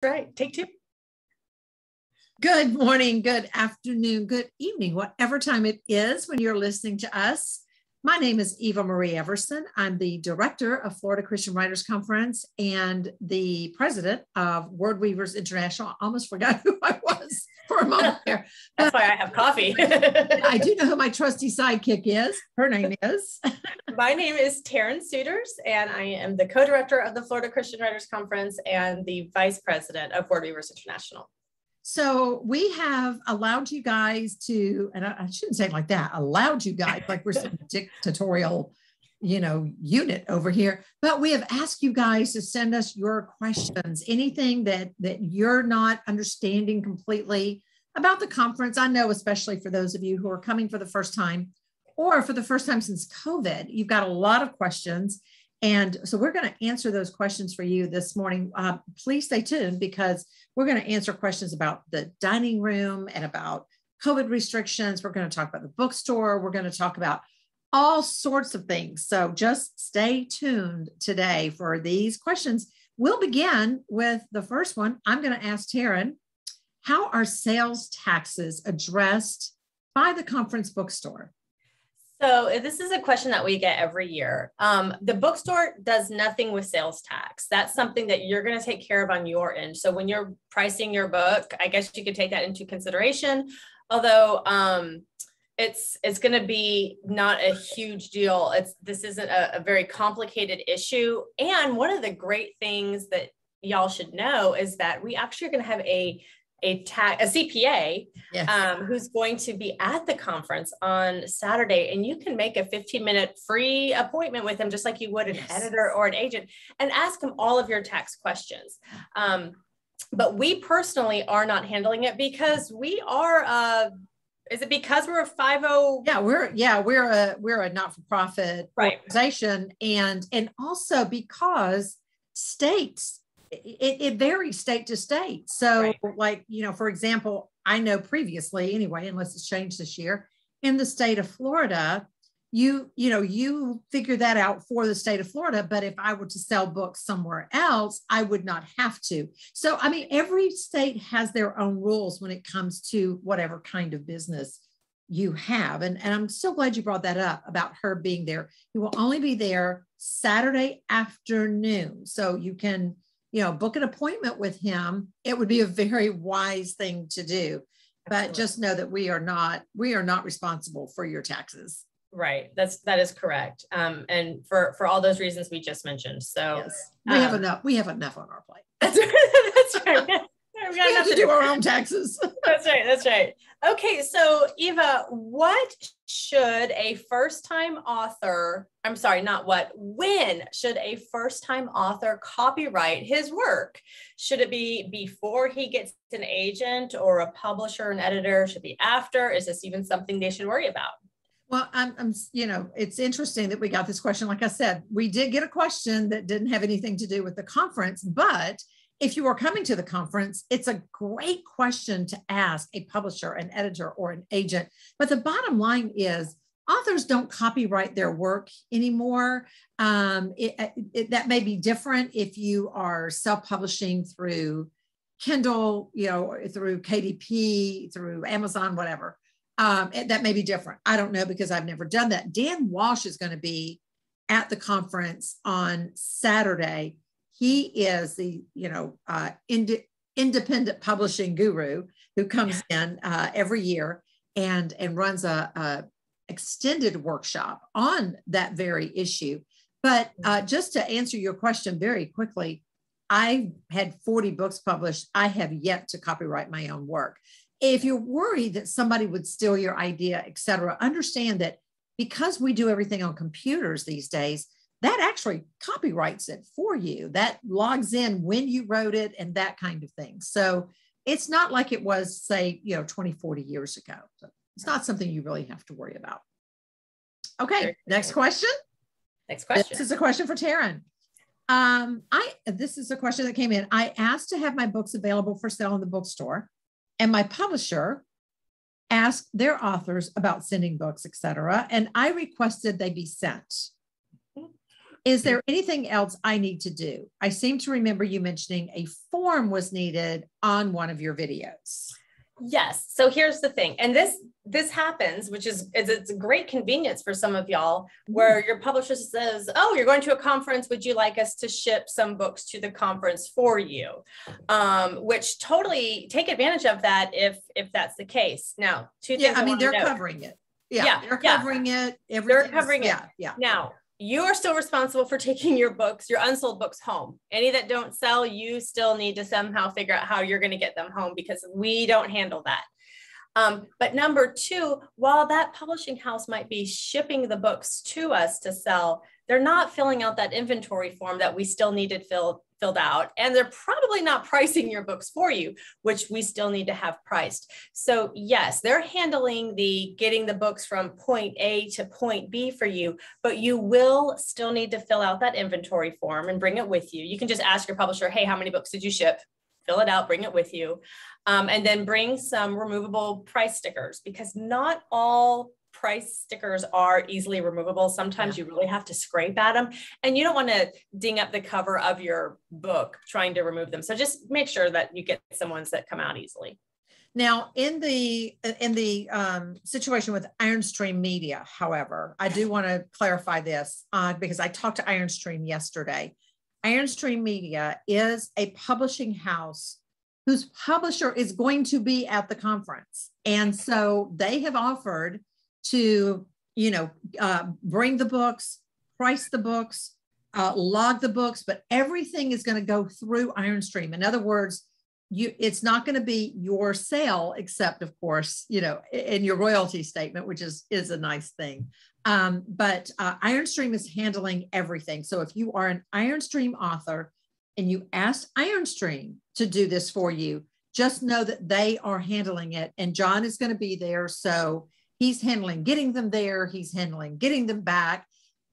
Right. Take two. Good morning, good afternoon, good evening, whatever time it is when you're listening to us. My name is Eva Marie Everson. I'm the director of Florida Christian Writers Conference and the president of Word Weavers International. I almost forgot who I was for a moment there. That's why I have coffee. I do know who my trusty sidekick is. Her name is? My name is Taryn Souders, and I am the co-director of the Florida Christian Writers Conference and the vice president of Word Weavers International. So we have allowed you guys to, and I shouldn't say it like that, allowed you guys, like we're some dictatorial, unit over here, but we have asked you guys to send us your questions, anything that you're not understanding completely about the conference. I know, especially for those of you who are coming for the first time or for the first time since COVID, you've got a lot of questions. And so we're going to answer those questions for you this morning. Please stay tuned because we're going to answer questions about the dining room and about COVID restrictions. We're going to talk about the bookstore. We're going to talk about all sorts of things. So just stay tuned today for these questions. We'll begin with the first one. I'm going to ask Taryn, how are sales taxes addressed by the conference bookstore? So this is a question that we get every year. The bookstore does nothing with sales tax. That's something that you're going to take care of on your end. So when you're pricing your book, I guess you could take that into consideration. Although it's going to be not a huge deal. This isn't a very complicated issue. And one of the great things that y'all should know is that we actually are going to have a CPA, yes, who's going to be at the conference on Saturday, and you can make a 15-minute free appointment with him, just like you would an yes, editor or an agent, and ask him all of your tax questions. But we personally are not handling it because we are. Is it because we're a 50? We're a not-for-profit organization, and also because states. It varies state to state. So like, for example, I know previously anyway, unless it's changed this year, in the state of Florida, you figure that out for the state of Florida. But if I were to sell books somewhere else, I would not have to. So, I mean, every state has their own rules when it comes to whatever kind of business you have. And I'm so glad you brought that up about her being there. You will only be there Saturday afternoon. So you can book an appointment with him. It would be a very wise thing to do, but absolutely, just know that we are not responsible for your taxes. Right. That is correct. And for all those reasons we just mentioned. So yes, we have enough on our plate. That's right. We have to do our own taxes. That's right. Okay. So Eva, when should a first-time author copyright his work? Should it be before he gets an agent or a publisher, an editor? Should it be after? Is this even something they should worry about? Well, it's interesting that we got this question. Like I said, we did get a question that didn't have anything to do with the conference, but if you are coming to the conference, it's a great question to ask a publisher, an editor, or an agent. But the bottom line is authors don't copyright their work anymore. That may be different if you are self-publishing through Kindle, through KDP, through Amazon, whatever. That may be different. I don't know because I've never done that. Dan Walsh is going to be at the conference on Saturday. He is the, independent publishing guru who comes in every year and runs a extended workshop on that very issue. But just to answer your question very quickly, I had 40 books published. I have yet to copyright my own work. If you're worried that somebody would steal your idea, et cetera, understand that because we do everything on computers these days, that actually copyrights it for you. That logs in when you wrote it and that kind of thing. So it's not like it was, say, 20, 40 years ago. So it's not something you really have to worry about. Okay, next question. This is a question for Taryn. This is a question that came in. I asked to have my books available for sale in the bookstore, and my publisher asked their authors about sending books, etc. And I requested they be sent. Is there anything else I need to do? I seem to remember you mentioning a form was needed on one of your videos. Yes. So here's the thing. And this happens, which is it's a great convenience for some of y'all, where your publisher says, oh, you're going to a conference. Would you like us to ship some books to the conference for you? Which totally take advantage of that if that's the case. Now, two things. I mean, they're covering it. Yeah, they're covering it. They're covering it. Yeah. Now, you are still responsible for taking your books, your unsold books home. Any that don't sell, you still need to somehow figure out how you're going to get them home, because we don't handle that. But number two, while that publishing house might be shipping the books to us to sell, they're not filling out that inventory form that we still needed filled out. And they're probably not pricing your books for you, which we still need to have priced. So yes, they're handling getting the books from point A to point B for you, but you will still need to fill out that inventory form and bring it with you. You can just ask your publisher, hey, how many books did you ship? Fill it out, bring it with you. And then bring some removable price stickers, because not all price stickers are easily removable. Sometimes you really have to scrape at them, and you don't want to ding up the cover of your book trying to remove them. So just make sure that you get some ones that come out easily. Now, in the situation with Ironstream Media, however, I do want to clarify this because I talked to Ironstream yesterday. Ironstream Media is a publishing house whose publisher is going to be at the conference. And so they have offered to, bring the books, price the books, log the books, but everything is going to go through Ironstream. In other words, it's not going to be your sale, except of course, in your royalty statement, which is a nice thing. But Ironstream is handling everything. So if you are an Ironstream author and you asked Ironstream to do this for you, just know that they are handling it, and John is going to be there. So he's handling getting them there. He's handling getting them back,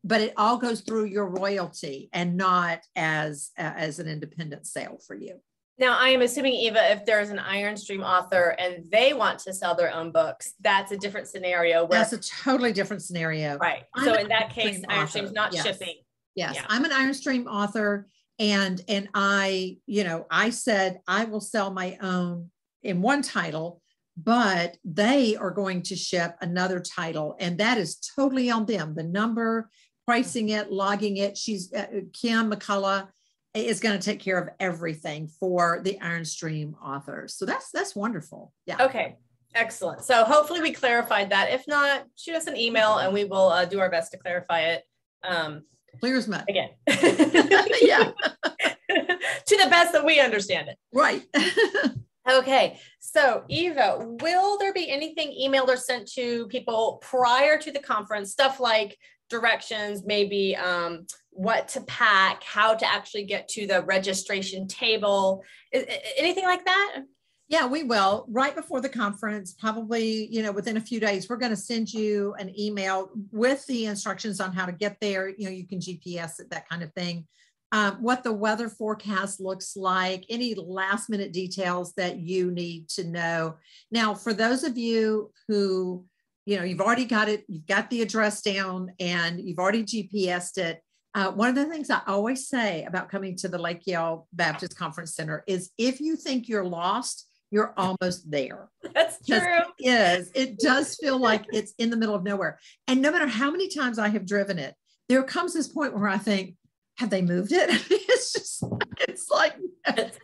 but it all goes through your royalty and not as an independent sale for you. Now, I am assuming, Eva, if there's an Ironstream author and they want to sell their own books, that's a different scenario. That's a totally different scenario. Right. So in that case, Ironstream's not shipping. Yes. Yeah. I'm an Ironstream author, and I said I will sell my own in one title, but they are going to ship another title, and that is totally on them. The number, pricing it, logging it. She's Kim McCullough is going to take care of everything for the Ironstream authors. So that's wonderful. Yeah. Okay. Excellent. So hopefully we clarified that. If not, shoot us an email and we will do our best to clarify it. Clear as mud. Again. Yeah. To the best that we understand it. Right. Okay. So Eva, will there be anything emailed or sent to people prior to the conference? Stuff like directions, maybe what to pack, how to actually get to the registration table, anything like that? Yeah, we will. Right before the conference, probably, within a few days, we're going to send you an email with the instructions on how to get there. You can GPS it, that kind of thing. What the weather forecast looks like, any last minute details that you need to know. Now, for those of you who, you've already got it, you've got the address down and you've already GPSed it. One of the things I always say about coming to the Lake Yale Baptist Conference Center is if you think you're lost, you're almost there. That's true. It does feel like it's in the middle of nowhere. And no matter how many times I have driven it, there comes this point where I think, have they moved it? It's like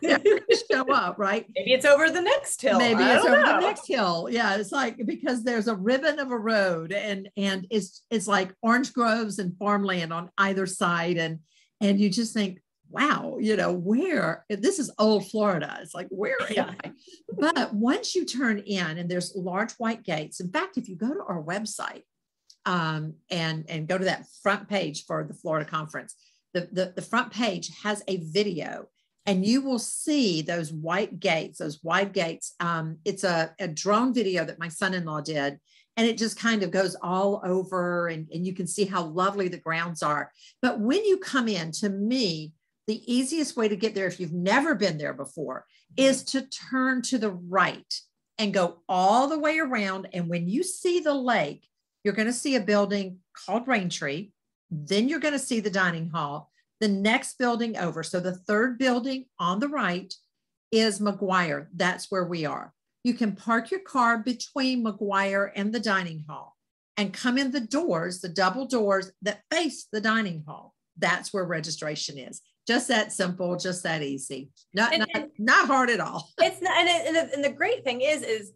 they're going to show up, right? Maybe it's over the next hill. Maybe it's over the next hill. Yeah, it's like because there's a ribbon of a road, and it's like orange groves and farmland on either side, and you just think, wow, where this is old Florida. It's like where am I? But once you turn in, and there's large white gates. In fact, if you go to our website and go to that front page for the Florida conference. The front page has a video, and you will see those white gates, those wide gates. It's a drone video that my son-in-law did, and it just kind of goes all over, and you can see how lovely the grounds are. But when you come in, to me, the easiest way to get there, if you've never been there before, is to turn to the right and go all the way around. And when you see the lake, you're going to see a building called Raintree. Then you're going to see the dining hall, the next building over. So the third building on the right is McGuire. That's where we are. You can park your car between McGuire and the dining hall and come in the doors, the double doors that face the dining hall. That's where registration is. Just that simple, just that easy. Not hard at all. It's not, and the great thing is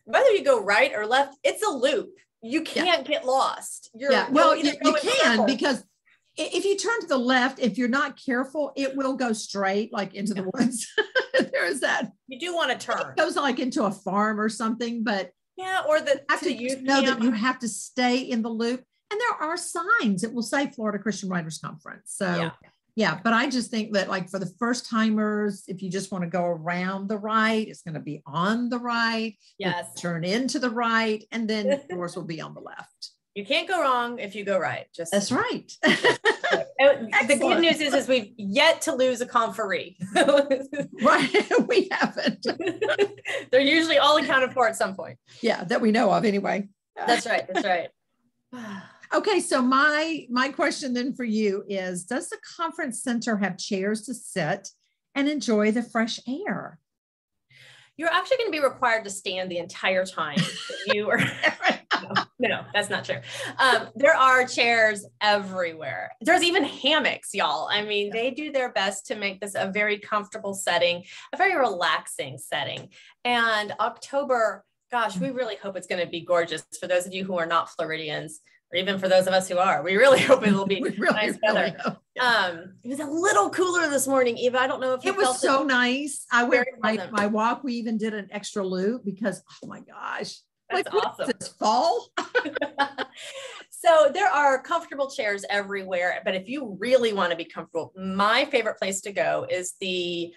whether you go right or left, it's a loop. You can't get lost. You can, because if you turn to the left, if you're not careful, it will go straight like into the woods. There is that. You do want to turn. It goes like into a farm or something, but or the have to know that you have to stay in the loop. And there are signs that will say Florida Christian Writers Conference. So but I just think that like for the first timers, if you just want to go around the right, it's going to be on the right. Yes. Turn into the right, and then yours will be on the left. You can't go wrong if you go right. That's right. The good news is we've yet to lose a conferee. Right. We haven't. They're usually all accounted for at some point. Yeah, that we know of anyway. That's right. That's right. Okay, so my question then for you is, does the conference center have chairs to sit and enjoy the fresh air? You're actually going to be required to stand the entire time that you are. No, that's not true. There are chairs everywhere. There's even hammocks, y'all. I mean, they do their best to make this a very comfortable setting, a very relaxing setting. And October, gosh, we really hope it's going to be gorgeous for those of you who are not Floridians. Or even for those of us who are, we really hope it'll be nice weather. It was a little cooler this morning, Eva. I don't know if it was so nice. I went my walk. We even did an extra loop because, oh my gosh, that's awesome. This fall. So there are comfortable chairs everywhere. But if you really want to be comfortable, my favorite place to go is the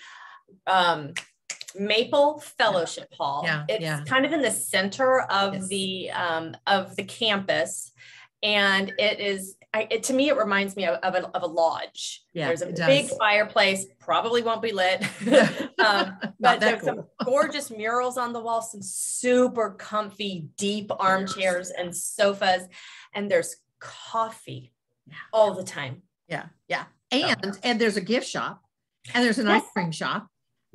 Maple Fellowship Hall. It's kind of in the center of the campus. And it is, to me, it reminds me of a lodge. There's a big fireplace, probably won't be lit, but there's some gorgeous murals on the wall, some super comfy, deep armchairs and sofas, and there's coffee all the time. And there's a gift shop, and there's an ice cream shop.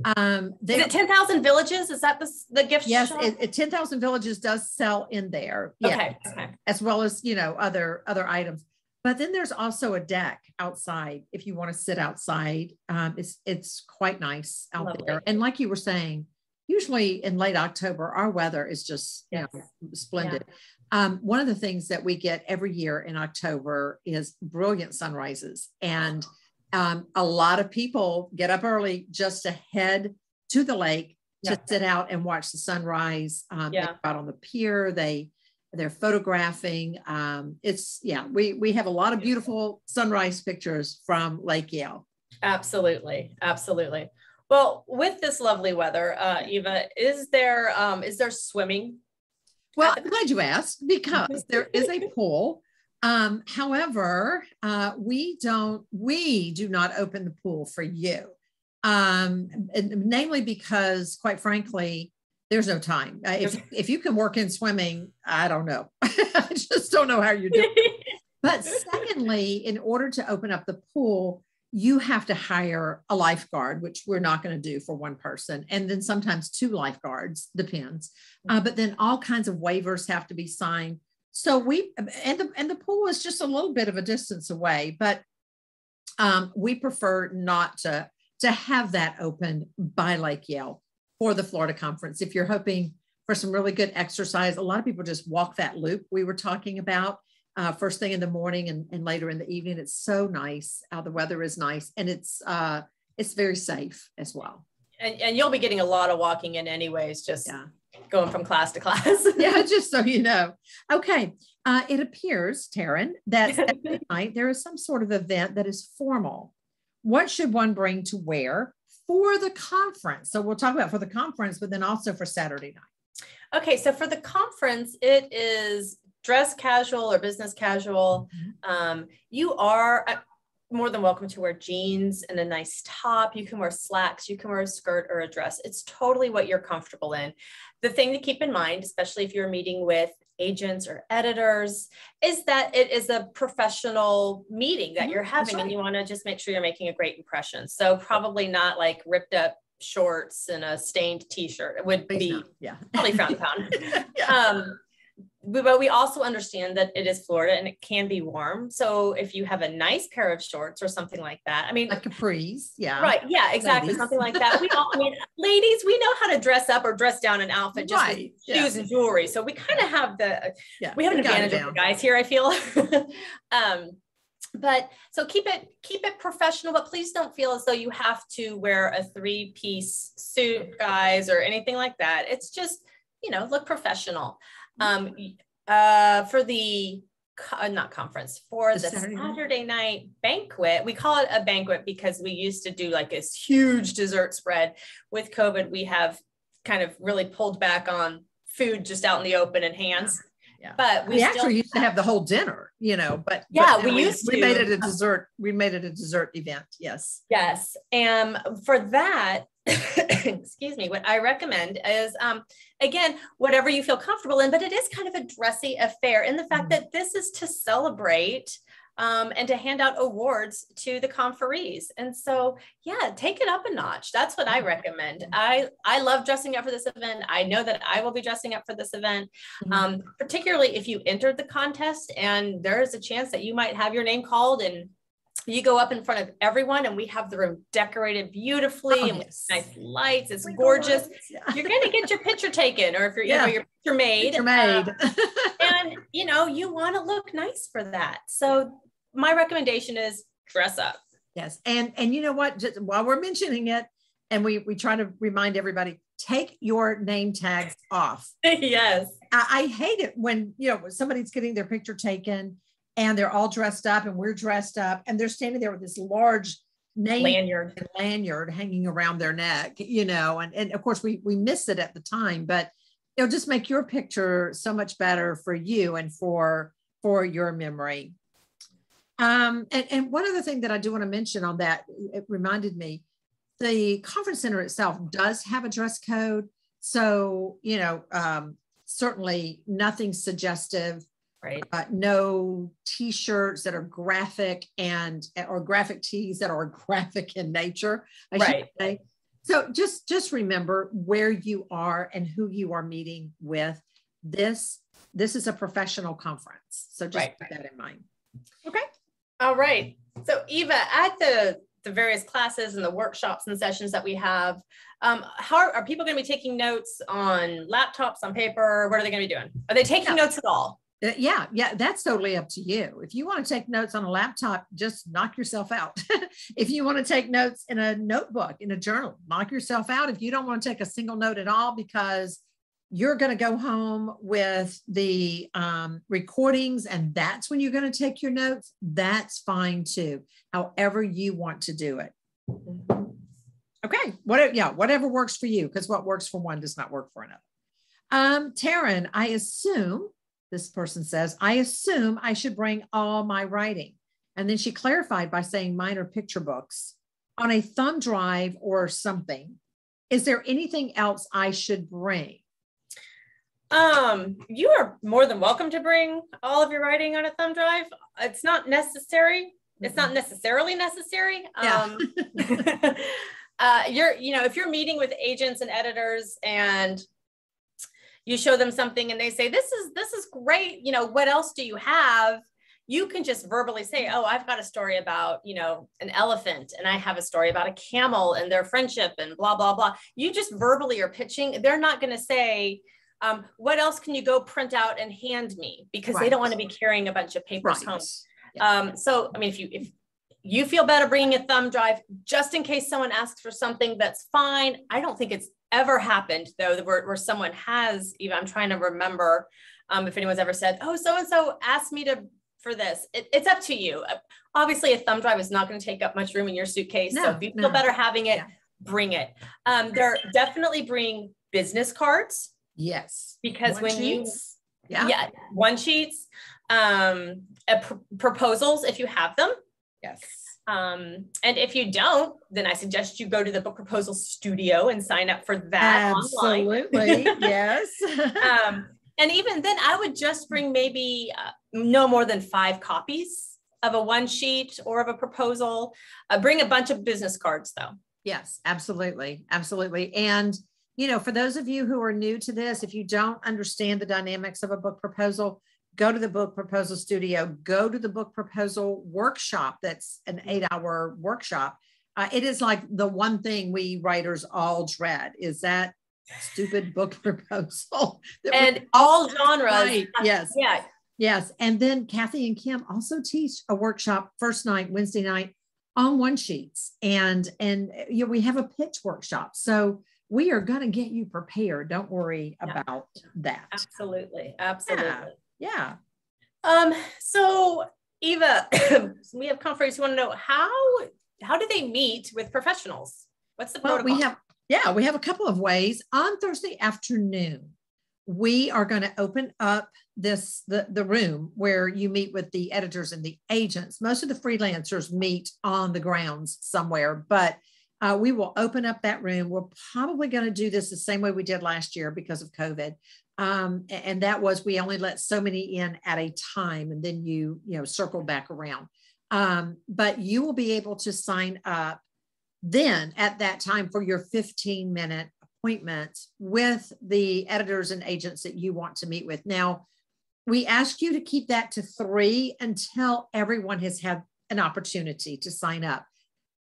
Is it 10,000 Villages? Is that the gift shop? Yes, 10,000 Villages does sell in there. Okay. As well as, other items. But then there's also a deck outside if you want to sit outside. It's quite nice out there. And like you were saying, usually in late October, our weather is just splendid. One of the things that we get every year in October is brilliant sunrises. And a lot of people get up early just to head to the lake to sit out and watch the sunrise. They go out on the pier. They're photographing. We have a lot of beautiful sunrise pictures from Lake Yale. Absolutely. Well, with this lovely weather, Eva, is there swimming? Well, I'm glad you asked, because there is a pool. However, we do not open the pool for you. Namely because, quite frankly, there's no time. If you can work in swimming, I don't know. I just don't know how you do it. But secondly, in order to open up the pool, you have to hire a lifeguard, which we're not going to do for one person. And then sometimes 2 lifeguards, depends. But then all kinds of waivers have to be signed. So the pool is just a little bit of a distance away, but we prefer not to have that open by Lake Yale for the Florida Conference. If you're hoping for some really good exercise, a lot of people just walk that loop we were talking about first thing in the morning and later in the evening. It's so nice. The weather is nice, and it's very safe as well. And you'll be getting a lot of walking in anyways, just going from class to class. Just so you know. Okay. It appears, Taryn, that Saturday night there is some sort of event that is formal. What should one bring to wear for the conference? So we'll talk about for the conference, but then also for Saturday night. Okay. So for the conference, it is dress casual or business casual. more than welcome to wear jeans and a nice top. You can wear slacks, you can wear a skirt or a dress. It's totally what you're comfortable in. The thing to keep in mind, especially if you're meeting with agents or editors, is that it is a professional meeting that you're having, and you want to just make sure you're making a great impression. So probably not like ripped up shorts and a stained t-shirt. It would be probably frowned upon. But we also understand that it is Florida and it can be warm. So if you have a nice pair of shorts or something like that, I mean, like capris, right, yeah, exactly, ladies. Something like that. I mean, ladies, we know how to dress up or dress down an outfit just with shoes and jewelry. So we kind of have we have an advantage over guys here, I feel. But so keep it professional, but please don't feel as though you have to wear a 3-piece suit, guys, or anything like that. It's just, look professional. For the not conference, for the Saturday night banquet, we call it a banquet because we used to do like this huge dessert spread. With COVID, we have kind of really pulled back on food just out in the open and hands. Yeah. But we actually used to have the whole dinner, but we made it a dessert. We made it a dessert event. Yes. Yes. And for that, excuse me, what I recommend is, again, whatever you feel comfortable in, but it is kind of a dressy affair in the fact that this is to celebrate and to hand out awards to the conferees. And so, take it up a notch. That's what I recommend. I love dressing up for this event. I know that I will be dressing up for this event, particularly if you entered the contest and there is a chance that you might have your name called and you go up in front of everyone, and we have the room decorated beautifully and with nice lights. It's gorgeous. You're going to get your picture taken, or if you're, your picture made. And, you want to look nice for that. So my recommendation is dress up. Yes. And you know what, just while we're mentioning it, and we try to remind everybody, take your name tags off. Yes. I hate it when, somebody's getting their picture taken and they're all dressed up and we're dressed up and they're standing there with this large name lanyard hanging around their neck, and of course we miss it at the time, but it'll just make your picture so much better for you and for your memory. And one other thing that I do want to mention on that, it reminded me, the conference center itself does have a dress code. So, certainly nothing suggestive. Right. No t-shirts that are graphic or graphic tees that are graphic in nature. I should say. So just remember where you are and who you are meeting with. This is a professional conference. So just keep that in mind. Okay. All right. So Eva, at the various classes and the workshops and sessions that we have, how are people going to be taking notes on laptops, on paper? What are they going to be doing? Are they taking notes at all? Yeah, that's totally up to you. If you want to take notes on a laptop, just knock yourself out. If you want to take notes in a notebook, in a journal, knock yourself out. If you don't want to take a single note at all because you're going to go home with the recordings and that's when you're going to take your notes, that's fine too. However you want to do it. Okay, whatever works for you, because what works for one does not work for another. Taryn, I assume, this person says, I assume I should bring all my writing. And then she clarified by saying mine are picture books on a thumb drive or something. Is there anything else I should bring? You are more than welcome to bring all of your writing on a thumb drive. It's not necessary. It's not necessarily necessary. If you're meeting with agents and editors and you show them something and they say, this is great. What else do you have? You can just verbally say, oh, I've got a story about, an elephant, and I have a story about a camel and their friendship and blah, blah, blah. You just verbally are pitching. They're not going to say, what else can you go print out and hand me? Because they don't want to be carrying a bunch of papers home. Yeah. So, I mean, if you feel better bringing a thumb drive, just in case someone asks for something, that's fine. I don't think it's ever happened though, where someone has, even, I'm trying to remember if anyone's ever said, oh, so-and-so asked me for this. It's up to you. Obviously a thumb drive is not going to take up much room in your suitcase. So if you feel better having it, bring it. They're definitely bring business cards. Yes. Because one sheets, proposals, if you have them. Yes. And if you don't, then I suggest you go to the book proposal studio and sign up for that online. Absolutely. Yes. And even then I would just bring maybe no more than 5 copies of a one sheet or of a proposal. Bring a bunch of business cards though. Yes, absolutely. Absolutely. And, for those of you who are new to this, if you don't understand the dynamics of a book proposal, go to the book proposal studio, go to the book proposal workshop. That's an 8-hour workshop. It is like the one thing we writers all dread is that stupid book proposal. And all genres. Right. Yes. Yeah. Yes. And then Kathy and Kim also teach a workshop first night, Wednesday night on one sheets. And we have a pitch workshop. So we are going to get you prepared. Don't worry about that. Absolutely. Absolutely. Yeah. So Eva, we have conference. You want to know how do they meet with professionals? What's the protocol? We have a couple of ways. On Thursday afternoon, we are going to open up the room where you meet with the editors and the agents. Most of the freelancers meet on the grounds somewhere, but we will open up that room. We're probably going to do this the same way we did last year because of COVID. And that was, we only let so many in at a time, and then you circle back around. But you will be able to sign up then at that time for your 15-minute appointment with the editors and agents that you want to meet with. Now, we ask you to keep that to 3 until everyone has had an opportunity to sign up.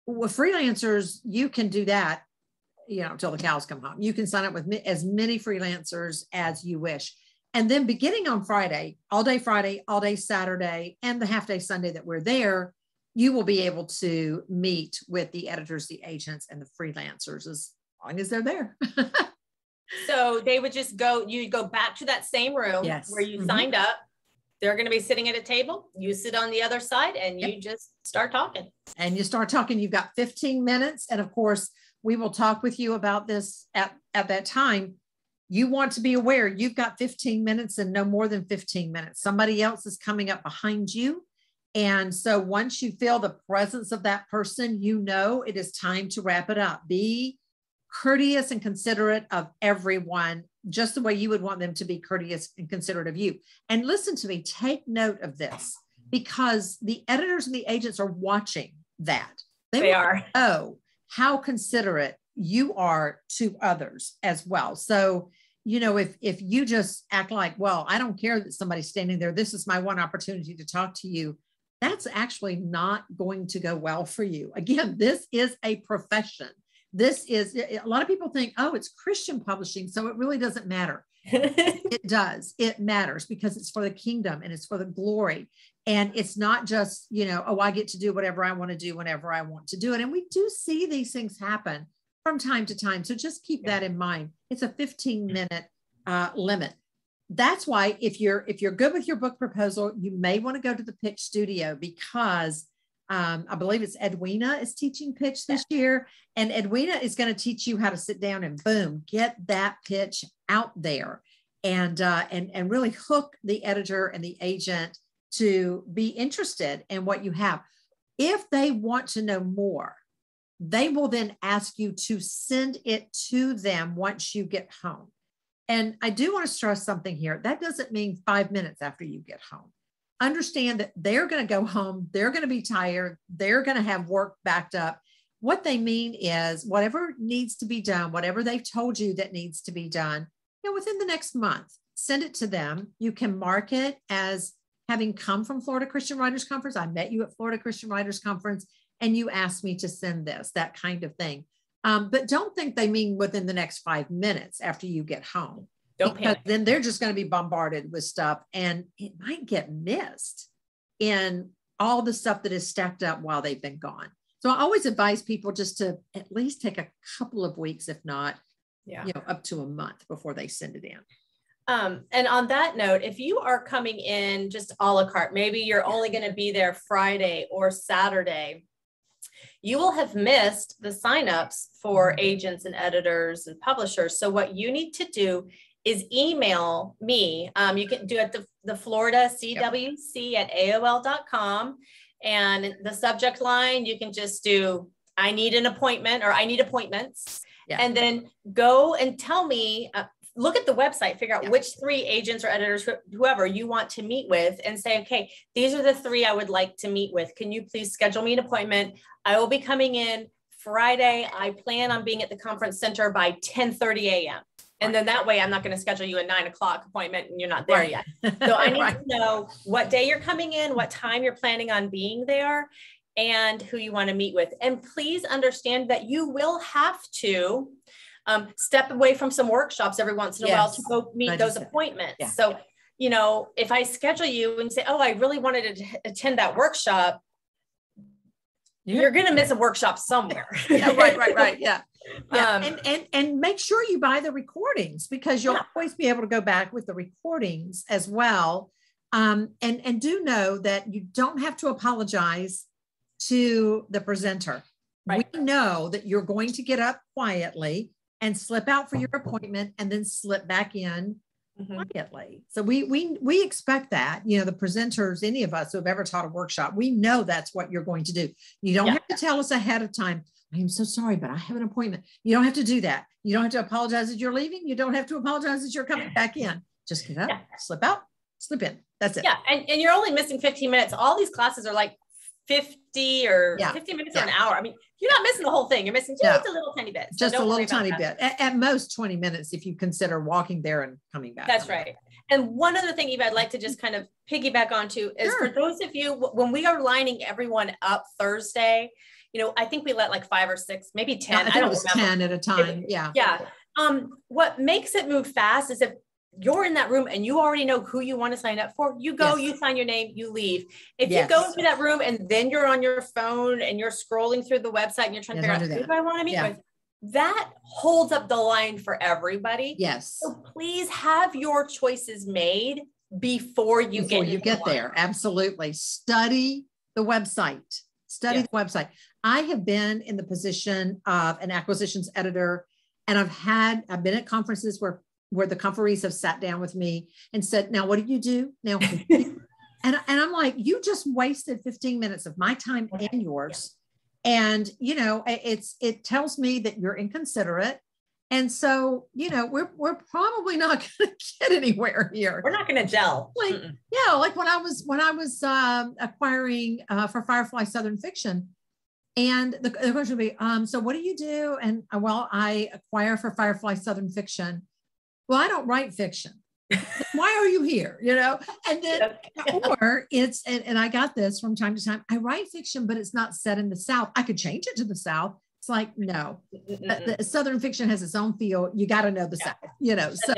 With freelancers, you can do that, until the cows come home. You can sign up with as many freelancers as you wish. And then beginning on Friday, all day Saturday, and the half day Sunday that we're there, you will be able to meet with the editors, the agents, and the freelancers as long as they're there. So they would just you go back to that same room where you signed up. They're going to be sitting at a table. You sit on the other side and you just start talking. And you start talking. You've got 15 minutes. And of course, we will talk with you about this at that time. You want to be aware you've got 15 minutes and no more than 15 minutes. Somebody else is coming up behind you. And so once you feel the presence of that person, it is time to wrap it up. Be courteous and considerate of everyone, just the way you would want them to be courteous and considerate of you. And listen to me, take note of this, because the editors and the agents are watching that. They are. Oh, how considerate you are to others as well. So, if you just act like, well, I don't care that somebody's standing there, this is my one opportunity to talk to you, that's actually not going to go well for you. Again, this is a profession. A lot of people think, oh, it's Christian publishing, so it really doesn't matter. It does. It matters because it's for the kingdom and it's for the glory. And it's not just, I get to do whatever I want to do whenever I want to do it. And we do see these things happen from time to time. So just keep that in mind. It's a 15-minute limit. That's why if you're good with your book proposal, you may want to go to the pitch studio, because I believe it's Edwina is teaching pitch this year, and Edwina is going to teach you how to sit down and boom, get that pitch out there and really hook the editor and the agent to be interested in what you have. If they want to know more, they will then ask you to send it to them once you get home. And I do want to stress something here. That doesn't mean 5 minutes after you get home. Understand that they're going to go home. They're going to be tired. They're going to have work backed up. What they mean is whatever needs to be done, whatever they've told you that needs to be done, within the next month, send it to them. You can mark it as having come from Florida Christian Writers Conference. I met you at Florida Christian Writers Conference and you asked me to send this, that kind of thing. But don't think they mean within the next 5 minutes after you get home. Don't panic. Then they're just going to be bombarded with stuff and it might get missed in all the stuff that is stacked up while they've been gone. So I always advise people just to at least take a couple of weeks, if not, up to a month before they send it in. And on that note, if you are coming in just a la carte, maybe you're only going to be there Friday or Saturday, you will have missed the signups for agents and editors and publishers. So what you need to do is email me. You can do it at the Florida CWC at AOL.com. And the subject line, you can just do, I need an appointment, or I need appointments. Yeah. And then go and tell me, look at the website, figure out which 3 agents or editors, whoever you want to meet with, and say, okay, these are the 3 I would like to meet with. Can you please schedule me an appointment? I will be coming in Friday. I plan on being at the conference center by 10:30 a.m. And then that way I'm not going to schedule you a 9 o'clock appointment and you're not there yet. So I need to know what day you're coming in, what time you're planning on being there, and who you want to meet with. And please understand that you will have to step away from some workshops every once in a while to go meet those appointments. Yeah. So, you know, if I schedule you and say, oh, I really wanted to attend that workshop, you're going to miss a workshop somewhere. Right. Yeah. And make sure you buy the recordings, because you'll always be able to go back with the recordings as well. And do know that you don't have to apologize to the presenter. Right. We know that you're going to get up quietly and slip out for your appointment and then slip back in quietly. So we expect that, you know, the presenters, any of us who have ever taught a workshop, we know that's what you're going to do. You don't have to tell us ahead of time, I am so sorry, but I have an appointment. You don't have to do that. You don't have to apologize that you're leaving. You don't have to apologize that you're coming back in. Just get up, slip out, slip in. That's it. Yeah. And you're only missing 15 minutes. All these classes are like 50 or 50 minutes or an hour. I mean, you're not missing the whole thing. You're missing just a little tiny bit. So just a little tiny bit. At most 20 minutes if you consider walking there and coming back. That's right. And one other thing, Eva, I'd like to just kind of piggyback onto is for those of you, when we are lining everyone up Thursday, you know, I think we let like 5 or 6, maybe 10. I think it was 10 at a time. Yeah. What makes it move fast is if you're in that room and you already know who you want to sign up for, you go, you sign your name, you leave. If you go into that room and then you're on your phone and you're scrolling through the website and you're trying to figure out who do I want to meet with, that holds up the line for everybody. Yes. So please have your choices made before you get there. Absolutely. Study the website. The website. I have been in the position of an acquisitions editor, and I've been at conferences where the conferees have sat down with me and said, now, what do you do now? and I'm like, you just wasted 15 minutes of my time and yours. And, you know, it tells me that you're inconsiderate. And so, you know, we're probably not going to get anywhere here. We're not going to gel. Like, like when I was acquiring for Firefly Southern Fiction, and the question would be, so what do you do? And well, I acquire for Firefly Southern Fiction. Well, I don't write fiction. Why are you here? You know, and then, or it's, and I got this from time to time, I write fiction, but it's not set in the South. I could change it to the South. It's like, no, the Southern fiction has its own feel. You got to know the South, you know, so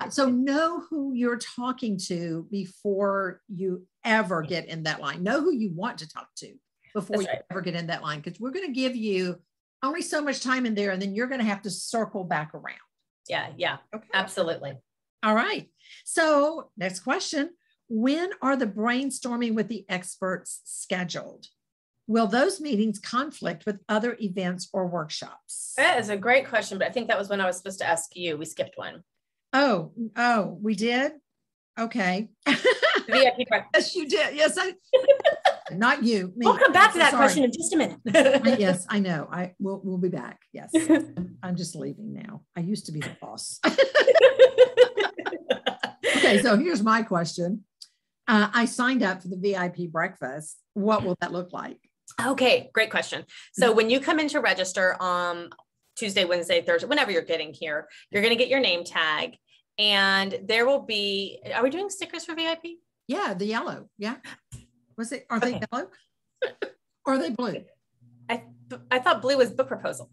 so know who you're talking to before you ever get in that line. Know who you want to talk to before you ever get in that line, because we're going to give you only so much time in there, and then you're going to have to circle back around. Yeah. Okay. Absolutely. All right. So next question, when are the brainstorming with the experts scheduled? Will those meetings conflict with other events or workshops? That is a great question, but I think that was when I was supposed to ask you. We skipped one. Oh, we did? Okay. VIP question. Yes, you did. Yes, not you. Me. We'll come back to that question in just a minute. Yes, I know. We'll be back. Yes. I'm just leaving now. I used to be the boss. Okay, so here's my question. I signed up for the VIP breakfast. What will that look like? Okay, great question. So when you come in to register Tuesday, Wednesday, Thursday, whenever you're getting here, you're going to get your name tag, and there will be, are we doing stickers for VIP? Yeah, the yellow. Yeah. Are they yellow? Or are they blue? I thought blue was book proposal.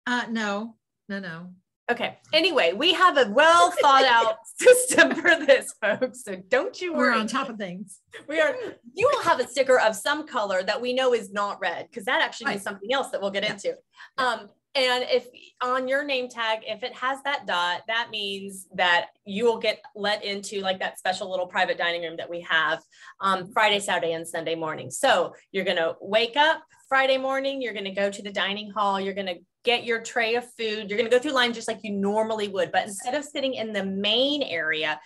No. Okay. Anyway, we have a well thought out system for this, folks. So don't you worry. We're on top of things. You will have a sticker of some color that we know is not red, because that actually means something else that we'll get into. And if on your name tag, if it has that dot, that means that you will get let into like that special little private dining room that we have Friday, Saturday, and Sunday morning. So you're going to wake up Friday morning, you're going to go to the dining hall, you're going to get your tray of food, you're going to go through line just like you normally would, but instead of sitting in the main area,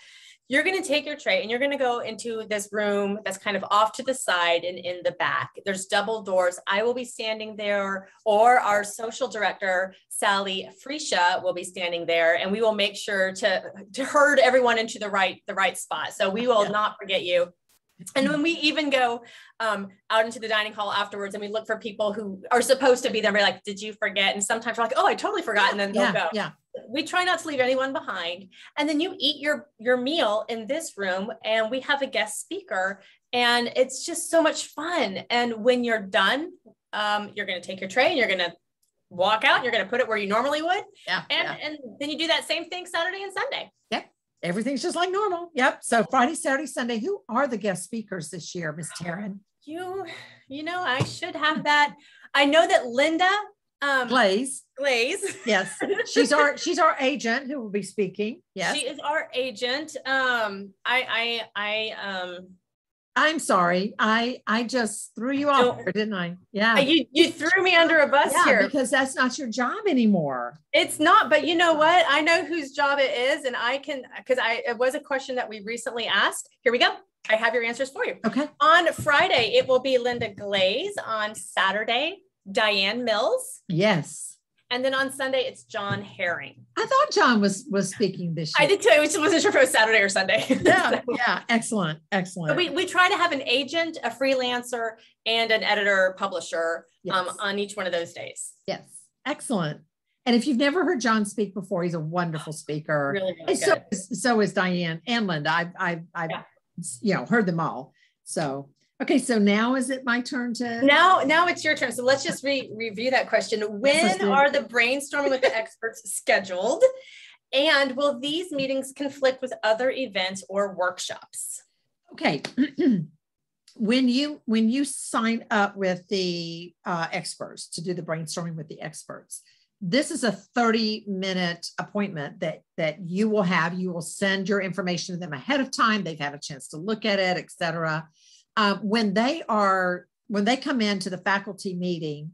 you're going to take your tray and you're going to go into this room that's kind of off to the side and in the back. There's double doors. I will be standing there, or our social director, Sally Freesia, will be standing there, and we will make sure to herd everyone into the right spot. So we will not forget you. And when we even go out into the dining hall afterwards and we look for people who are supposed to be there, we're like, did you forget? And sometimes we're like, oh, I totally forgot. And then they'll go. Yeah. We try not to leave anyone behind. And then you eat your meal in this room, and we have a guest speaker, and it's just so much fun. And when you're done, you're going to take your tray and you're going to walk out and you're going to put it where you normally would. And then you do that same thing Saturday and Sunday. Yep. Everything's just like normal. Yep. So Friday, Saturday, Sunday. Who are the guest speakers this year, Miss Taryn? You know, I should have that. I know that Linda Glaze. Yes. She's our agent who will be speaking. Yes. She is our agent. I'm sorry. I just threw you off there, didn't I? Yeah. You threw me under a bus here. Because that's not your job anymore. It's not, but you know what? I know whose job it is, and it was a question that we recently asked. Here we go. I have your answers for you. Okay. On Friday, it will be Linda Glaze. On Saturday, Diane Mills. Yes. And then on Sunday, it's John Herring. I thought John was speaking this year. I did too. I wasn't sure if it was Saturday or Sunday. Yeah. Yeah. Excellent. So we try to have an agent, a freelancer, and an editor publisher on each one of those days. Yes. Excellent. And if you've never heard John speak before, he's a wonderful speaker. Really good. So is Diane and Linda. I've heard them all. So okay, so now is it my turn to? Now it's your turn. So let's just review that question. When are the brainstorming with the experts scheduled? And will these meetings conflict with other events or workshops? Okay. When you sign up with the experts to do the brainstorming with the experts, this is a 30-minute appointment that you will have. You will send your information to them ahead of time. They've had a chance to look at it, et cetera. When they come into the faculty meeting,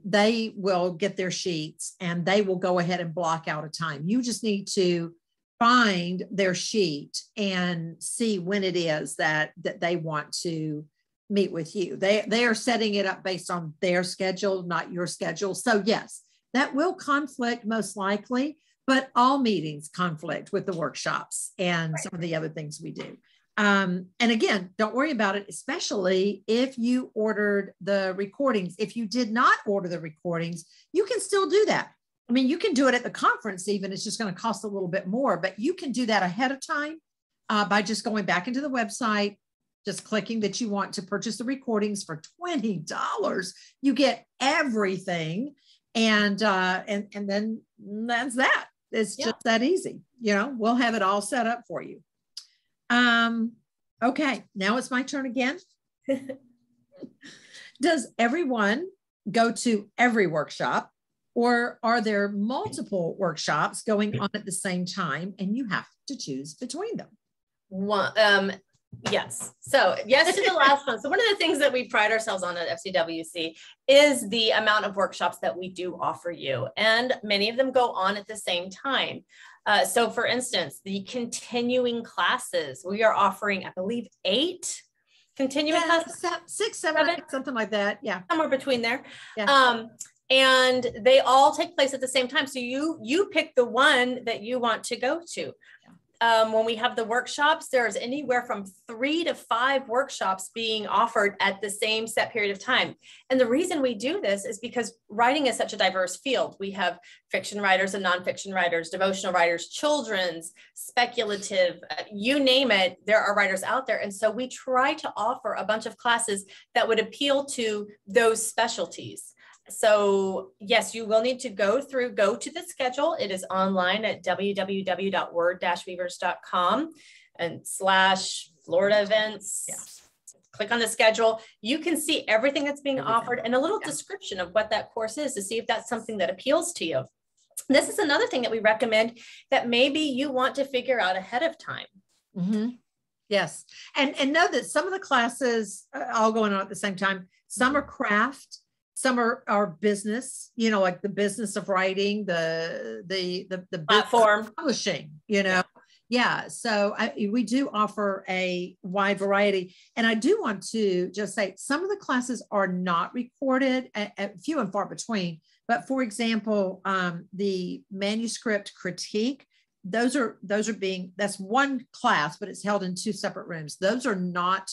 they will get their sheets and they will go ahead and block out a time. You just need to find their sheet and see when it is that they want to meet with you. They are setting it up based on their schedule, not your schedule. So yes, that will conflict most likely, but all meetings conflict with the workshops and some of the other things we do. And again, don't worry about it, especially if you ordered the recordings. If you did not order the recordings, you can still do that. I mean, you can do it at the conference even. It's just going to cost a little bit more, but you can do that ahead of time by just going back into the website, just clicking that you want to purchase the recordings for $20. You get everything. And then that's that. It's just that easy. We'll have it all set up for you. Okay, now it's my turn again. Does everyone go to every workshop, or are there multiple workshops going on at the same time and you have to choose between them? Yes. So yes to the last one. So one of the things that we pride ourselves on at FCWC is the amount of workshops that we do offer you. And many of them go on at the same time. So for instance, the continuing classes, we are offering, I believe, 8 continuing classes. 6, 7, 8, something like that. Yeah. Somewhere between there. Yeah. And they all take place at the same time. So you pick the one that you want to go to. When we have the workshops, there's anywhere from 3 to 5 workshops being offered at the same set period of time. And the reason we do this is because writing is such a diverse field. We have fiction writers and nonfiction writers, devotional writers, children's, speculative, you name it, there are writers out there. And so we try to offer a bunch of classes that would appeal to those specialties. So yes, you will need to go to the schedule. It is online at www.word-weavers.com and /Florida events. Yeah. Click on the schedule. You can see everything that's being offered and a little description of what that course is to see if that's something that appeals to you. This is another thing that we recommend that maybe you want to figure out ahead of time. Mm-hmm. Yes. And know that some of the classes all going on at the same time. Some are craft. Some are business, like the business of writing, the platform publishing, Yeah, so we do offer a wide variety. And I do want to just say some of the classes are not recorded, few and far between. But for example, the manuscript critique, that's one class, but it's held in 2 separate rooms. Those are not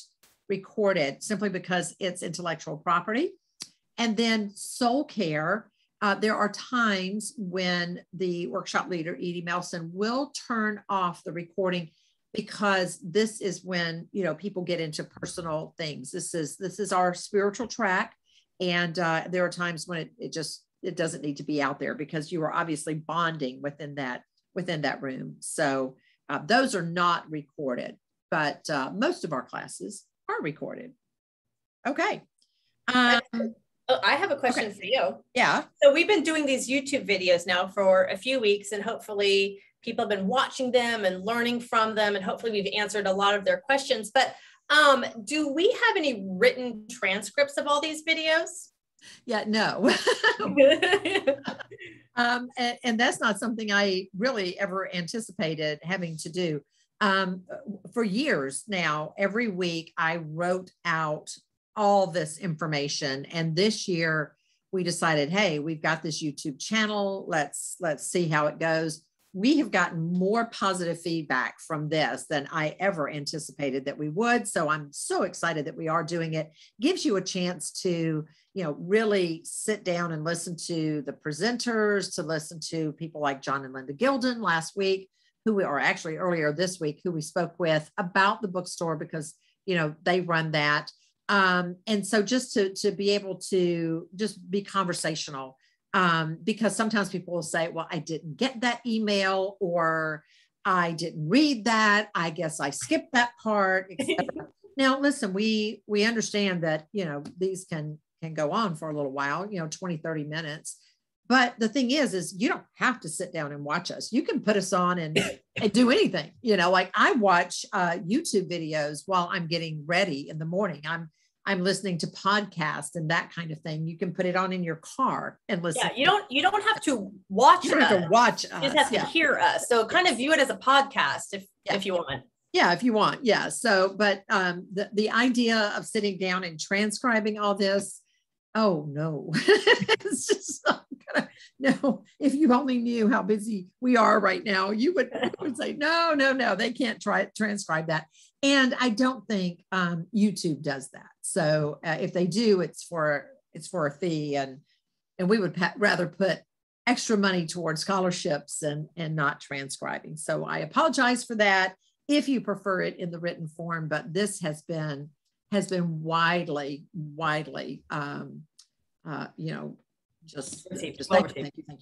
recorded simply because it's intellectual property. And then soul care. There are times when the workshop leader, Edie Melson, will turn off the recording because this is when, people get into personal things. This is our spiritual track. And there are times when it doesn't need to be out there because you are obviously bonding within that room. So those are not recorded, but most of our classes are recorded. Okay. I have a question for you. Yeah. So we've been doing these YouTube videos now for a few weeks, and hopefully people have been watching them and learning from them, and hopefully we've answered a lot of their questions. But do we have any written transcripts of all these videos? Yeah, no. And that's not something I really ever anticipated having to do. For years now, every week I wrote out all this information. And this year we decided, hey, we've got this YouTube channel. Let's see how it goes. We have gotten more positive feedback from this than I ever anticipated that we would. So I'm so excited that we are doing it. Gives you a chance to, really sit down and listen to the presenters, to listen to people like John and Linda Gilden last week, earlier this week, who we spoke with about the bookstore because, they run that. And so just to be able to just be conversational, because sometimes people will say, well, I didn't get that email, or I didn't read that. I guess I skipped that part. Now, listen, we understand that, these can go on for a little while, 20, 30 minutes. But the thing is you don't have to sit down and watch us. You can put us on and do anything, like I watch YouTube videos while I'm getting ready in the morning. I'm listening to podcasts and that kind of thing. You can put it on in your car and listen. Yeah, you don't have to watch us. You don't have to watch us. You just have to hear us. So kind of view it as a podcast if you want. Yeah, if you want. Yeah. So, but the idea of sitting down and transcribing all this, oh no, it's just not gonna, no. If you only knew how busy we are right now, you would say, no, they can't transcribe that. And I don't think YouTube does that. So if they do, it's for a fee, and we would rather put extra money towards scholarships and not transcribing. So I apologize for that if you prefer it in the written form, but this has been widely,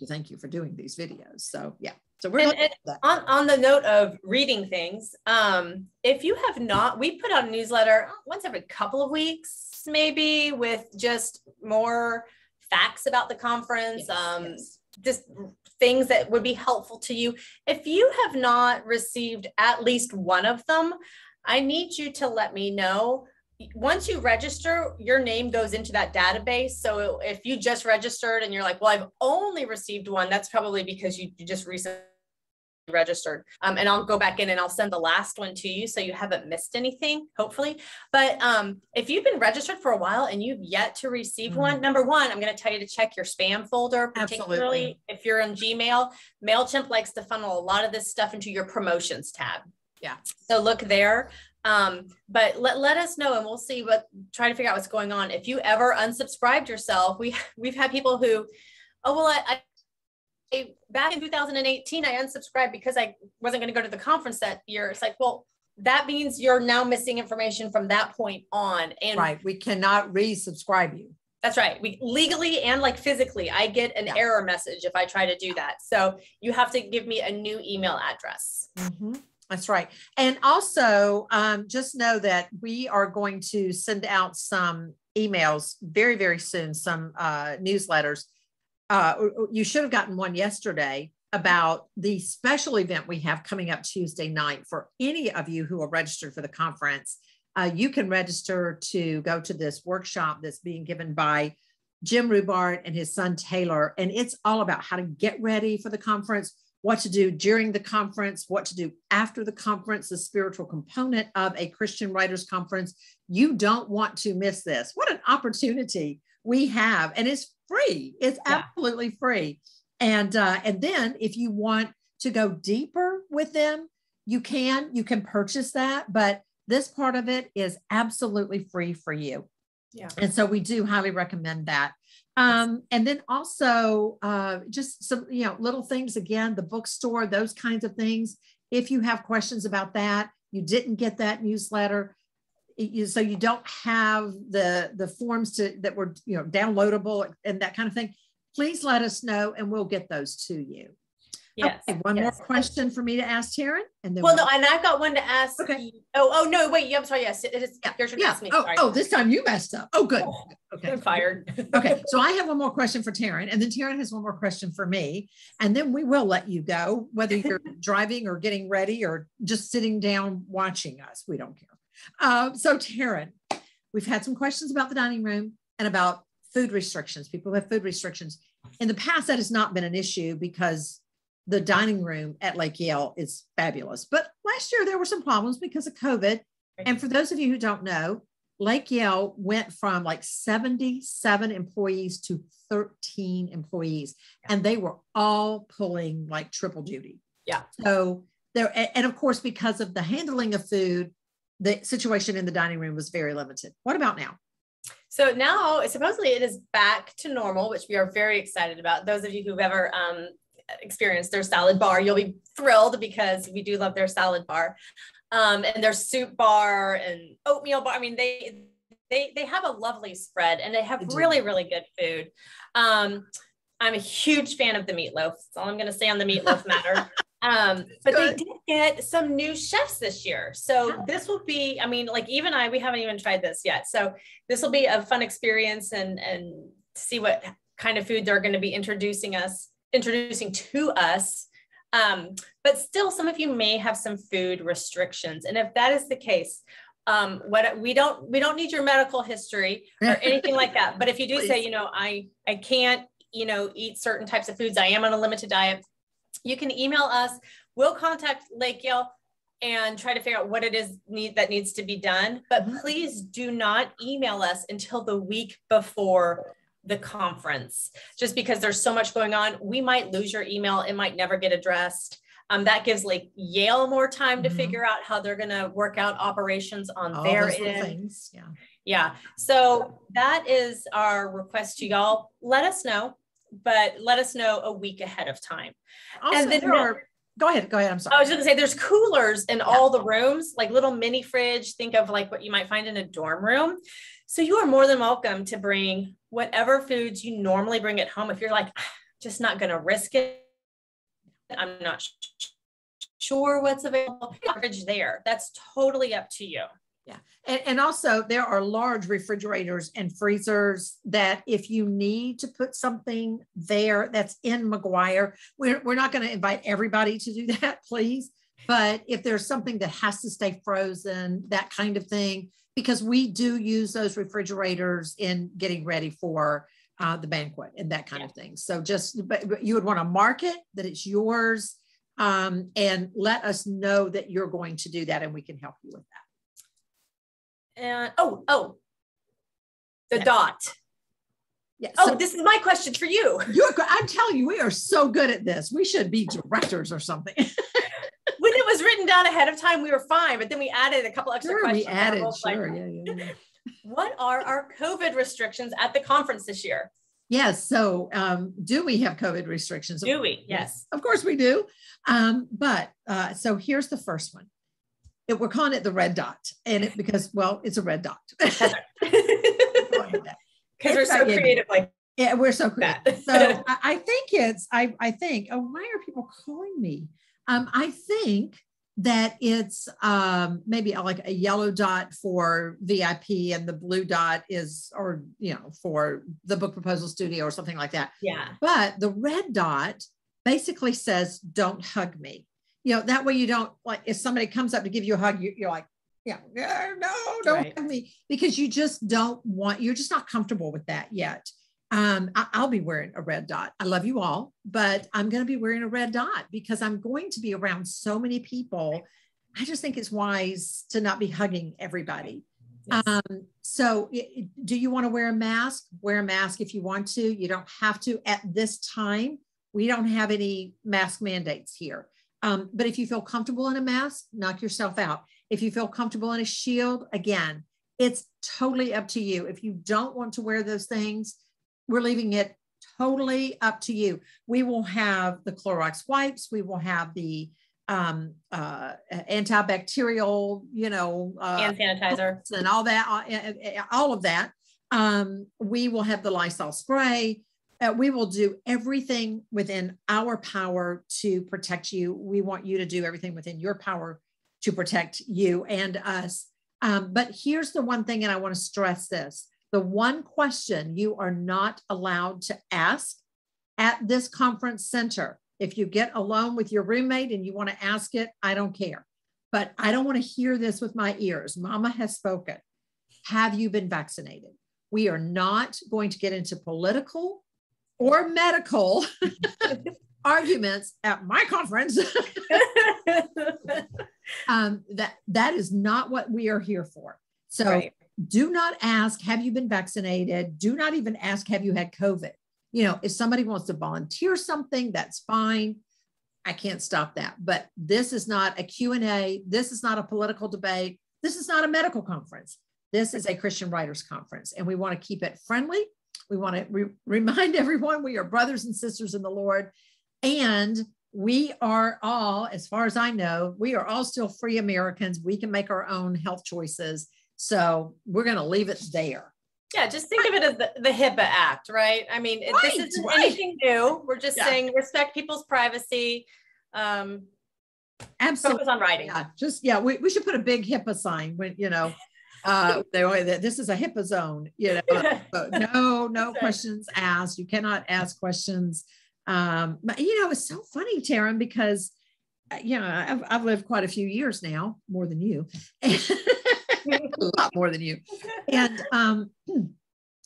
thank you for doing these videos. So yeah. So we're on the note of reading things. If you have not, we put out a newsletter once every couple of weeks, maybe, with just more facts about the conference, just things that would be helpful to you. If you have not received at least one of them, I need you to let me know. Once you register, your name goes into that database. So if you just registered and you're like, well, I've only received one, that's probably because you just recently registered. And I'll go back in and I'll send the last one to you so you haven't missed anything, hopefully. But if you've been registered for a while and you've yet to receive one, number one, I'm going to tell you to check your spam folder, particularly if you're in Gmail. MailChimp likes to funnel a lot of this stuff into your promotions tab. Yeah. So look there. But let us know, and we'll try to figure out what's going on. If you ever unsubscribed yourself, we've had people who, I back in 2018, I unsubscribed because I wasn't going to go to the conference that year. It's like, well, that means you're now missing information from that point on. And right. We cannot resubscribe you. That's right. We legally and like physically, I get an error message if I try to do that. So you have to give me a new email address. Mm-hmm. That's right. And also just know that we are going to send out some emails very, very soon, some newsletters. You should have gotten one yesterday about the special event we have coming up Tuesday night. For any of you who are registered for the conference, you can register to go to this workshop that's being given by Jim Rubart and his son Taylor. And it's all about how to get ready for the conference, what to do during the conference, what to do after the conference, the spiritual component of a Christian Writers Conference. You don't want to miss this. What an opportunity we have. And it's free. It's absolutely free. And then if you want to go deeper with them, you can purchase that, but this part of it is absolutely free for you. Yeah. And so we do highly recommend that. And then also just some, little things, again, the bookstore, those kinds of things. If you have questions about that, you didn't get that newsletter, so you don't have the forms that were, downloadable and that kind of thing, please let us know and we'll get those to you. Yes. Okay, one more question for me to ask Taryn, and then no, and I've got one to ask. Okay. Oh no, wait. I'm sorry. Yes, it is your turn to ask me. Oh, this time you messed up. Oh, good. Okay, I'm fired. Okay, so I have one more question for Taryn, and then Taryn has one more question for me, and then we will let you go, whether you're driving or getting ready or just sitting down watching us. We don't care. So Taryn, we've had some questions about the dining room and about food restrictions. People who have food restrictions. In the past, that has not been an issue because the dining room at Lake Yale is fabulous. But last year there were some problems because of COVID. And for those of you who don't know, Lake Yale went from like 77 employees to 13 employees, and they were all pulling like triple duty. Yeah. So there, and of course, because of the handling of food, the situation in the dining room was very limited. What about now? So now supposedly it is back to normal, which we are very excited about. Those of you who've ever experienced their salad bar, you'll be thrilled because we do love their salad bar, and their soup bar and oatmeal bar. I mean, they have a lovely spread and they have really, really good food. I'm a huge fan of the meatloaf. That's all I'm going to say on the meatloaf matter. But they did get some new chefs this year. So this will be, I mean, like even we haven't even tried this yet. So this will be a fun experience and see what kind of food they're going to be introducing to us. But still, some of you may have some food restrictions. And if that is the case, we don't need your medical history or anything like that. But if you do say, I can't, eat certain types of foods, I am on a limited diet, you can email us. We'll contact Lake Yale and try to figure out what it is that needs to be done. But please do not email us until the week before the conference, just because there's so much going on. We might lose your email. It might never get addressed. That gives Lake Yale more time to figure out how they're going to work out operations on their end. Things. Yeah. Yeah. So that is our request to y'all. Let us know, but let us know a week ahead of time. Also, and then go ahead. I'm sorry. I was going to say there's coolers in all the rooms, like little mini fridge. Think of like what you might find in a dorm room. So you are more than welcome to bring whatever foods you normally bring at home. If you're like, just not going to risk it, I'm not sure what's available, fridge there. That's totally up to you. Yeah. And also there are large refrigerators and freezers that if you need to put something there that's in McGuire, we're not going to invite everybody to do that, please. But if there's something that has to stay frozen, that kind of thing, because we do use those refrigerators in getting ready for the banquet and that kind of thing. So but you would want to mark it that it's yours, and let us know that you're going to do that, and we can help you with that. And the dot. Yeah. So this is my question for you. I'm telling you, we are so good at this. We should be directors or something. When it was written down ahead of time, we were fine, but then we added a couple extra questions. We added, yeah. What are our COVID restrictions at the conference this year? Yes. So do we have COVID restrictions? Do we? Yes. Of course we do. But so here's the first one. We're calling it the red dot, and because it's a red dot. Because we're so creative, we're so creative. So I think. Oh, why are people calling me? I think that it's maybe like a yellow dot for VIP, and the blue dot is, for the book proposal studio or something like that. Yeah. But the red dot basically says, "Don't hug me." That way you don't, like, if somebody comes up to give you a hug, you're like, no, don't hug me, because you're just not comfortable with that yet. I'll be wearing a red dot. I love you all, but I'm going to be wearing a red dot because I'm going to be around so many people. I just think it's wise to not be hugging everybody. Yes. Do you want to wear a mask? Wear a mask if you want to. You don't have to at this time. We don't have any mask mandates here. But if you feel comfortable in a mask, knock yourself out. If you feel comfortable in a shield, again, it's totally up to you. If you don't want to wear those things, we're leaving it totally up to you. We will have the Clorox wipes. We will have the antibacterial, hand sanitizer and all of that. We will have the Lysol spray. We will do everything within our power to protect you. We want you to do everything within your power to protect you and us. But here's the one thing, and I want to stress this. The one question you are not allowed to ask at this conference center, if you get alone with your roommate and you want to ask it, I don't care. But I don't want to hear this with my ears. Mama has spoken. Have you been vaccinated? We are not going to get into political or medical arguments at my conference. That is not what we are here for. So right. Do not ask, have you been vaccinated? Do not even ask, have you had COVID? If somebody wants to volunteer something, that's fine. I can't stop that. But this is not a Q&A. This is not a political debate. This is not a medical conference. This is a Christian Writers Conference, and we want to keep it friendly. We want to remind everyone we are brothers and sisters in the Lord, and we are all, as far as I know, we are all still free Americans. We can make our own health choices. So we're going to leave it there. Yeah, just think of it as the HIPAA Act, right? I mean, this isn't anything new. We're just saying respect people's privacy. Absolutely. Focus on writing. Yeah, we should put a big HIPAA sign when, this is a HIPAA zone, no questions asked. You cannot ask questions. But, it's so funny, Taryn, because, I've lived quite a few years now, more than you. A lot more than you. And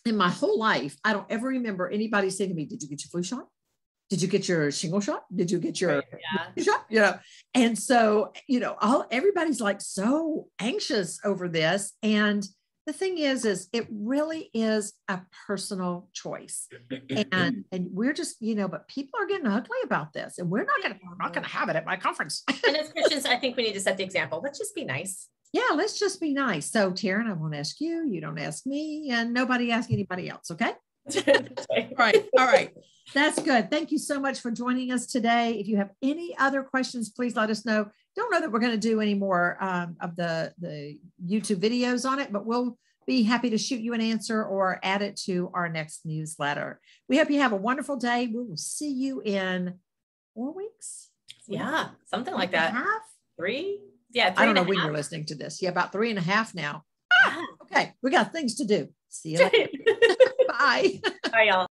in my whole life, I don't ever remember anybody saying to me, did you get your flu shot? Did you get your shingle shot? Did you get your shot? And so, everybody's like so anxious over this. And the thing is it really is a personal choice. And we're just, but people are getting ugly about this, and we're not going to have it at my conference. And as Christians, I think we need to set the example. Let's just be nice. Yeah, let's just be nice. So, Taryn, I won't ask you. You don't ask me, and nobody ask anybody else. Okay. Right. All right. That's good. Thank you so much for joining us today. If you have any other questions, please let us know. Don't know that we're going to do any more of the YouTube videos on it, but we'll be happy to shoot you an answer or add it to our next newsletter. We hope you have a wonderful day. We will see you in 4 weeks. Yeah, something like that. 3. Yeah, 3 I don't know when you're listening to this. Yeah, about 3.5 now. Okay, we got things to do. See you later. Bye. Bye, y'all.